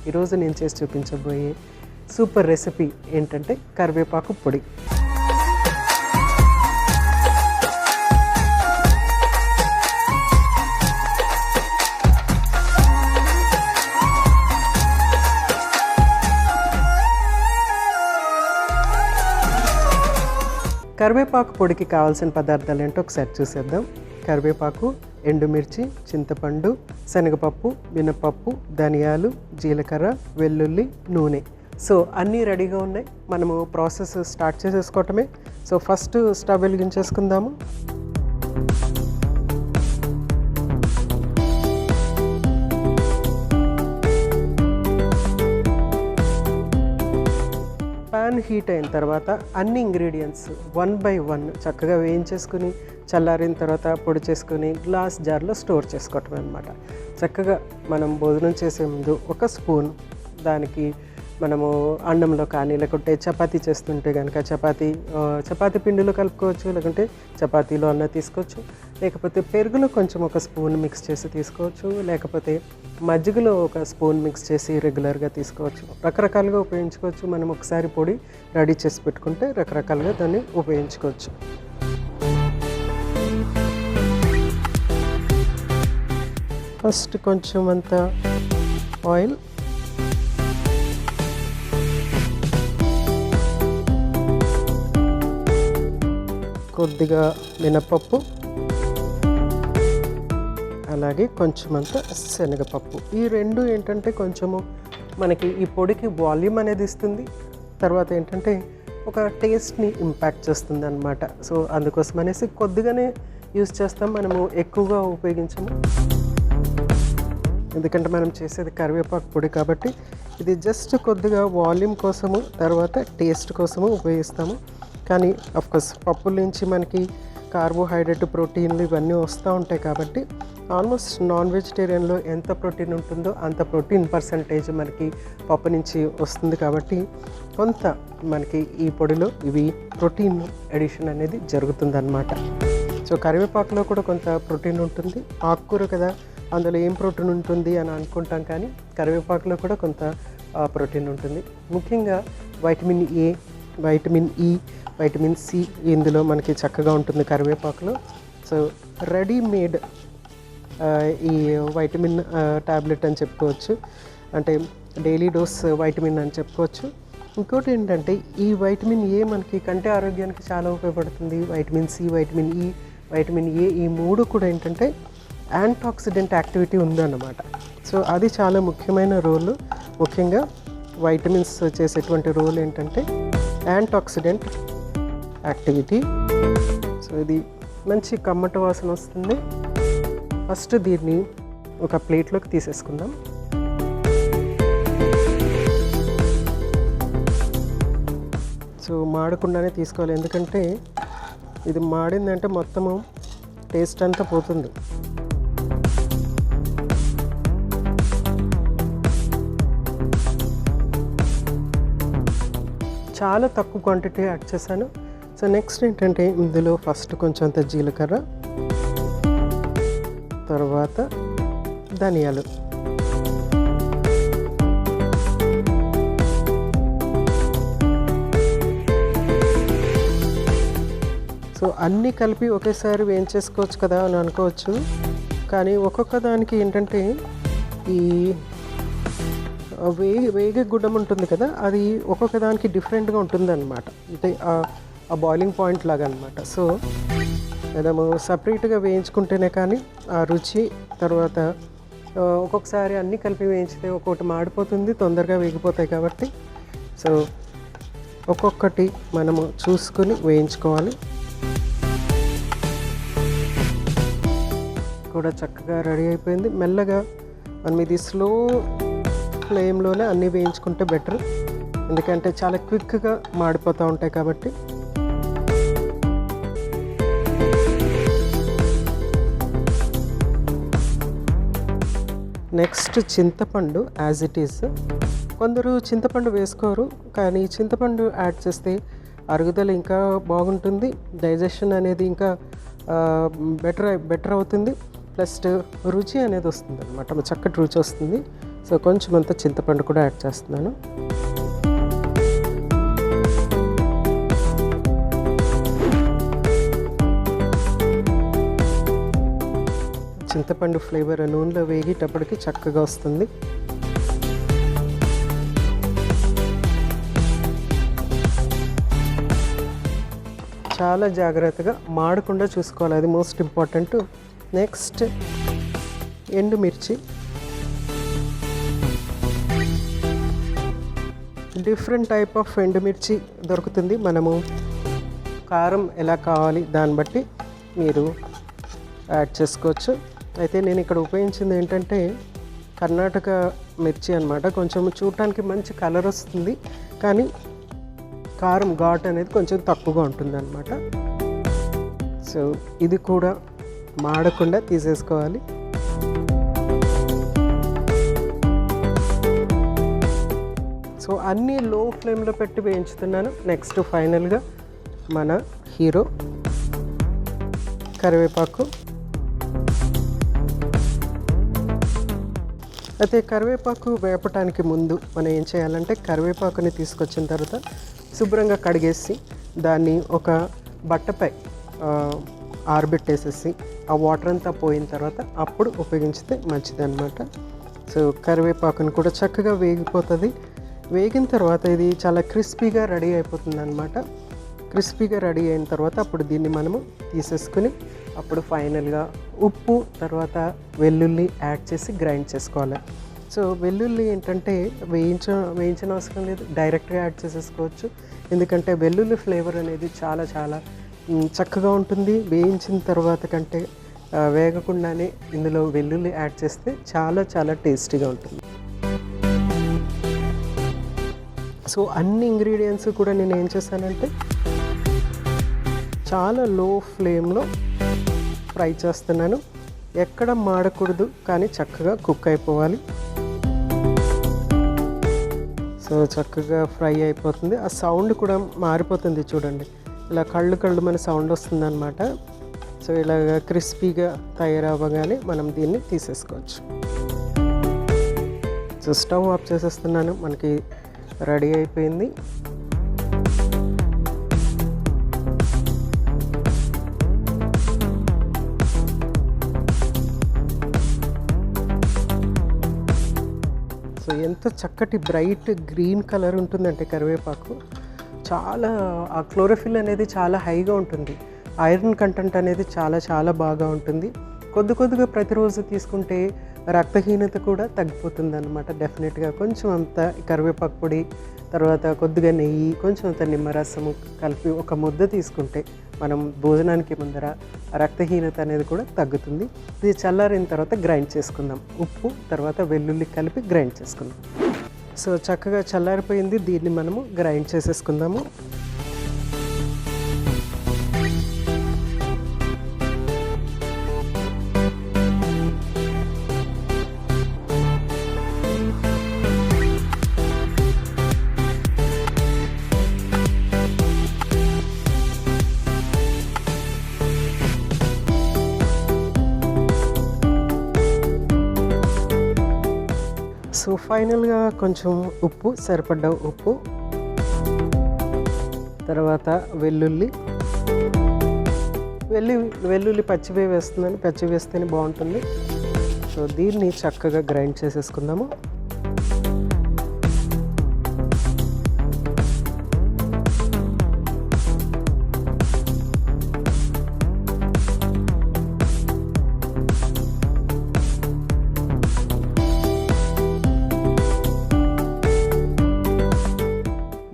ఈరోజు నేను చేసి చూపించబోయే సూపర్ రెసిపీ ఏంటంటే కరివేపాకు పొడి. కరివేపాకు పొడికి కావాల్సిన పదార్థాలు ఏంటో ఒకసారి చూసేద్దాం. కరివేపాకు, ఎండుమిర్చి, చింతపండు, శనగపప్పు, మినపప్పు, ధనియాలు, జీలకర్ర, వెల్లుల్లి, నూనె. సో అన్నీ రెడీగా ఉన్నాయి. మనము ప్రాసెస్ స్టార్ట్ చేసేసుకోవటమే. సో ఫస్ట్ స్టవ్ వెలిగించేసుకుందాము. ప్యాన్ హీట్ అయిన తర్వాత అన్ని ఇంగ్రీడియంట్స్ 1 by 1 చక్కగా వేయించేసుకుని చల్లారిన తర్వాత పొడి చేసుకుని గ్లాస్ జార్లో స్టోర్ చేసుకోవటం అనమాట. చక్కగా మనం భోజనం చేసే ముందు ఒక స్పూన్ దానికి మనము అన్నంలో కానీ లేకుంటే చపాతీ చేస్తుంటే కనుక చపాతీ పిండిలో కలుపుకోవచ్చు, లేకుంటే చపాతీలో అన్న తీసుకోవచ్చు, లేకపోతే పెరుగులో కొంచెం ఒక స్పూన్ మిక్స్ చేసి తీసుకోవచ్చు, లేకపోతే మజ్జిగలో ఒక స్పూన్ మిక్స్ చేసి రెగ్యులర్గా తీసుకోవచ్చు. రకరకాలుగా ఉపయోగించుకోవచ్చు. మనం ఒకసారి పొడి రెడీ చేసి పెట్టుకుంటే రకరకాలుగా దాన్ని ఉపయోగించుకోవచ్చు. ఫస్ట్ కొంచెం అంత ఆయిల్, కొద్దిగా మినపప్పు, అలాగే కొంచెం అంత శనగపప్పు. ఈ రెండు ఏంటంటే కొంచెము మనకి ఈ పొడికి వాల్యూమ్ అనేది ఇస్తుంది. తర్వాత ఏంటంటే ఒక టేస్ట్ని ఇంపాక్ట్ చేస్తుంది అన్నమాట. సో అందుకోసం అనేసి కొద్దిగానే యూజ్ చేస్తాం, మనము ఎక్కువగా ఉపయోగించము. ఎందుకంటే మనం చేసేది కరివేపాకు పొడి కాబట్టి ఇది జస్ట్ కొద్దిగా వాల్యూమ్ కోసము, తర్వాత టేస్ట్ కోసము ఉపయోగిస్తాము. కానీ అఫ్కోర్స్ పప్పుల నుంచి మనకి కార్బోహైడ్రేట్, ప్రోటీన్లు ఇవన్నీ వస్తూ ఉంటాయి కాబట్టి ఆల్మోస్ట్ నాన్ వెజిటేరియన్లో ఎంత ప్రోటీన్ ఉంటుందో అంత ప్రోటీన్ పర్సంటేజ్ మనకి పప్పు నుంచి వస్తుంది. కాబట్టి కొంత మనకి ఈ పొడిలో ఇవి ప్రోటీన్ ఎడిషన్ అనేది జరుగుతుందన్నమాట. సో కరివేపాకులో కూడా కొంత ప్రోటీన్ ఉంటుంది. ఆకుకూర కదా, అందులో ఏం ప్రోటీన్ ఉంటుంది అని అనుకుంటాం, కానీ కరివేపాకులో కూడా కొంత ప్రోటీన్ ఉంటుంది. ముఖ్యంగా vitamin A, vitamin E, vitamin C ఇందులో మనకి చక్కగా ఉంటుంది కరివేపాకులో. సో రెడీమేడ్ ఈ వైటమిన్ ట్యాబ్లెట్ అని చెప్పుకోవచ్చు, అంటే డైలీ డోస్ వైటమిన్ అని చెప్పుకోవచ్చు. ఇంకోటి ఏంటంటే ఈ వైటమిన్ ఏ మనకి కంటి ఆరోగ్యానికి చాలా ఉపయోగపడుతుంది. Vitamin C, vitamin E, vitamin A, ఈ మూడు కూడా ఏంటంటే యాంటాక్సిడెంట్ యాక్టివిటీ ఉందన్నమాట. సో అది చాలా ముఖ్యమైన రోల్. ముఖ్యంగా వైటమిన్స్ చేసేటువంటి రోల్ ఏంటంటే యాంటాక్సిడెంట్ యాక్టివిటీ. సో ఇది మంచి కమ్మట వాసన వస్తుంది. ఫస్ట్ దీన్ని ఒక ప్లేట్లోకి తీసేసుకుందాం. సో మాడకుండానే తీసుకోవాలి, ఎందుకంటే ఇది మాడిందంటే మొత్తము టేస్ట్ అంతా పోతుంది. చాలా తక్కువ క్వాంటిటీ యాడ్ చేశాను. సో నెక్స్ట్ ఏంటంటే ఇందులో ఫస్ట్ కొంచెం అంత జీలకర్ర, తర్వాత ధనియాలు, సో అన్నీ కలిపి ఒకేసారి వేయించేసుకోవచ్చు కదా అని అనుకోవచ్చు, కానీ ఒక్కొక్క దానికి ఏంటంటే ఈ వేగే గుడ్డం ఉంటుంది కదా, అది ఒక్కొక్క దానికి డిఫరెంట్గా ఉంటుంది అనమాట. అంటే ఆ బాయిలింగ్ పాయింట్ లాగా అనమాట. సో మనము సపరేట్గా వేయించుకుంటేనే కానీ ఆ రుచి, తర్వాత ఒక్కొక్కసారి అన్నీ కలిపి వేయించితే ఒక్కొక్కటి మాడిపోతుంది, తొందరగా వేగిపోతాయి. కాబట్టి సో ఒక్కొక్కటి మనము చూసుకుని వేయించుకోవాలి. కూడా చక్కగా రెడీ అయిపోయింది. మెల్లగా మనం ఇది స్లో ఫ్లేమ్లోనే అన్నీ వేయించుకుంటే బెటర్, ఎందుకంటే చాలా క్విక్గా మాడిపోతూ ఉంటాయి కాబట్టి. నెక్స్ట్ చింతపండు యాజ్ ఇట్ ఈస్. కొందరు చింతపండు వేసుకోరు, కానీ చింతపండు యాడ్ చేస్తే అరుగుదల ఇంకా బాగుంటుంది, డైజెషన్ అనేది ఇంకా బెటర్ అవుతుంది, ప్లస్ రుచి అనేది వస్తుంది అనమాట, చక్కటి రుచి వస్తుంది. సో కొంచెం అంత చింతపండు కూడా యాడ్ చేస్తున్నాను. చింతపండు ఫ్లేవర్ నూనెలో వేగేటప్పటికి చక్కగా వస్తుంది. చాలా జాగ్రత్తగా మాడకుండా చూసుకోవాలి, అది మోస్ట్ ఇంపార్టెంట్. నెక్స్ట్ ఎండుమిర్చి. డిఫరెంట్ టైప్ ఆఫ్ ఎండుమిర్చి దొరుకుతుంది. మనము కారం ఎలా కావాలి దాన్ని బట్టి మీరు యాడ్ చేసుకోవచ్చు. అయితే నేను ఇక్కడ ఉపయోగించింది ఏంటంటే కర్ణాటక మిర్చి అన్నమాట. కొంచెం చూడటానికి మంచి కలర్ వస్తుంది, కానీ కారం ఘాట్ అనేది కొంచెం తక్కువగా ఉంటుంది అన్నమాట. సో ఇది కూడా మాడకుండా తీసేసుకోవాలి. సో అన్నీ లో ఫ్లేమ్లో పెట్టి వేయించుతున్నాను. నెక్స్ట్ ఫైనల్గా మన హీరో కరివేపాకు. అయితే కరివేపాకు వేపటానికి ముందు మనం ఏం చేయాలంటే కరివేపాకుని తీసుకొచ్చిన తర్వాత శుభ్రంగా కడిగేసి దాన్ని ఒక బట్టపై ఆరబెట్టేసేసి ఆ వాటర్ అంతా పోయిన తర్వాత అప్పుడు ఉపయోగించితే మంచిది అన్నమాట. సో కరివేపాకుని కూడా చక్కగా వేగిపోతుంది. వేగిన తర్వాత ఇది చాలా క్రిస్పీగా రెడీ అయిపోతుంది అన్నమాట. క్రిస్పీగా రెడీ అయిన తర్వాత అప్పుడు దీన్ని మనము తీసేసుకుని అప్పుడు ఫైనల్గా ఉప్పు వెల్లుల్లి యాడ్ చేసి గ్రైండ్ చేసుకోవాలి. సో వెల్లుల్లి ఏంటంటే వేయించిన అవసరం లేదు, డైరెక్ట్గా యాడ్ చేసేసుకోవచ్చు. ఎందుకంటే వెల్లుల్లి ఫ్లేవర్ అనేది చాలా చాలా చక్కగా ఉంటుంది. వేయించిన తర్వాత కంటే వేగకుండానే ఇందులో వెల్లుల్లి యాడ్ చేస్తే చాలా చాలా టేస్టీగా ఉంటుంది. సో అన్ని ఇంగ్రీడియంట్స్ కూడా నేను ఏం చేశానంటే చాలా లో ఫ్లేమ్లో ఫ్రై చేస్తున్నాను. ఎక్కడ మాడకూడదు, కానీ చక్కగా కుక్ అయిపోవాలి. సో చక్కగా ఫ్రై అయిపోతుంది. ఆ సౌండ్ కూడా మారిపోతుంది చూడండి, ఇలా కళ్ళు మన సౌండ్ వస్తుంది అన్నమాట. సో ఇలాగ క్రిస్పీగా తయారవ్వగానే మనం దీన్ని తీసేసుకోవచ్చు. సో స్టవ్ ఆఫ్ చేసేస్తున్నాను, మనకి రెడీ అయిపోయింది. సో ఎంత చక్కటి బ్రైట్ గ్రీన్ కలర్ ఉంటుందంటే కరివేపాకు, చాలా ఆ క్లోరోఫిల్ అనేది చాలా హైగా ఉంటుంది. ఐరన్ కంటెంట్ అనేది చాలా చాలా బాగా ఉంటుంది. కొద్దిగా ప్రతిరోజు తీసుకుంటే రక్తహీనత కూడా తగ్గిపోతుంది అన్నమాట. డెఫినెట్గా కొంచెం అంత కరివేపాకు పొడి, తర్వాత కొద్దిగా నెయ్యి, కొంచెం అంత నిమ్మరసము కలిపి ఒక ముద్ద తీసుకుంటే మనం భోజనానికి ముందర రక్తహీనత అనేది కూడా తగ్గుతుంది. ఇది చల్లారిన తర్వాత గ్రైండ్ చేసుకుందాం. ఉప్పు వెల్లుల్లి కలిపి గ్రైండ్ చేసుకుందాం. సో చక్కగా చల్లారిపోయింది, దీన్ని మనము గ్రైండ్ చేసేసుకుందాము. సో ఫైనల్గా కొంచెం ఉప్పు, సరిపడ్డ ఉప్పు, తర్వాత వెల్లుల్లి పచ్చివే వేస్తున్నాను, పచ్చి వేస్తేనే బాగుంటుంది. సో దీన్ని చక్కగా గ్రైండ్ చేసేసుకుందాము.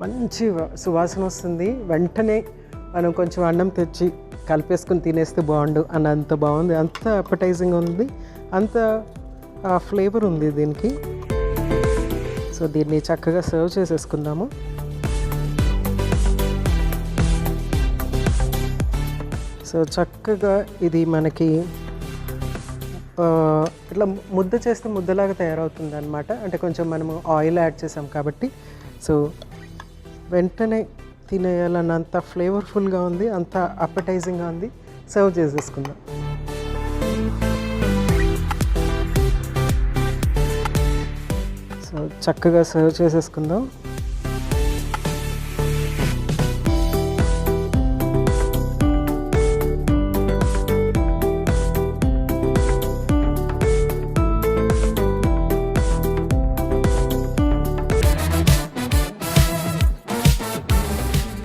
మంచి సువాసన వస్తుంది. వెంటనే మనం కొంచెం అన్నం తెచ్చి కలిపేసుకుని తినేస్తే బాగుండు అన్నంత బాగుంది, అంత అపటైజింగ్ ఉంది, అంత ఫ్లేవర్ ఉంది దీనికి. సో దీన్ని చక్కగా సర్వ్ చేసేసుకుందాము. సో చక్కగా ఇది మనకి ఇట్లా ముద్ద చేస్తే ముద్దలాగా తయారవుతుంది అన్నమాట. అంటే కొంచెం మనము ఆయిల్ యాడ్ చేసాం కాబట్టి సో వెంటనే తినేయాలన్నంత ఫ్లేవర్ఫుల్గా ఉంది, అంత అపటైజింగ్గా ఉంది. సర్వ్ చేసేసుకుందాం. చక్కగా సర్వ్ చేసేసుకుందాం.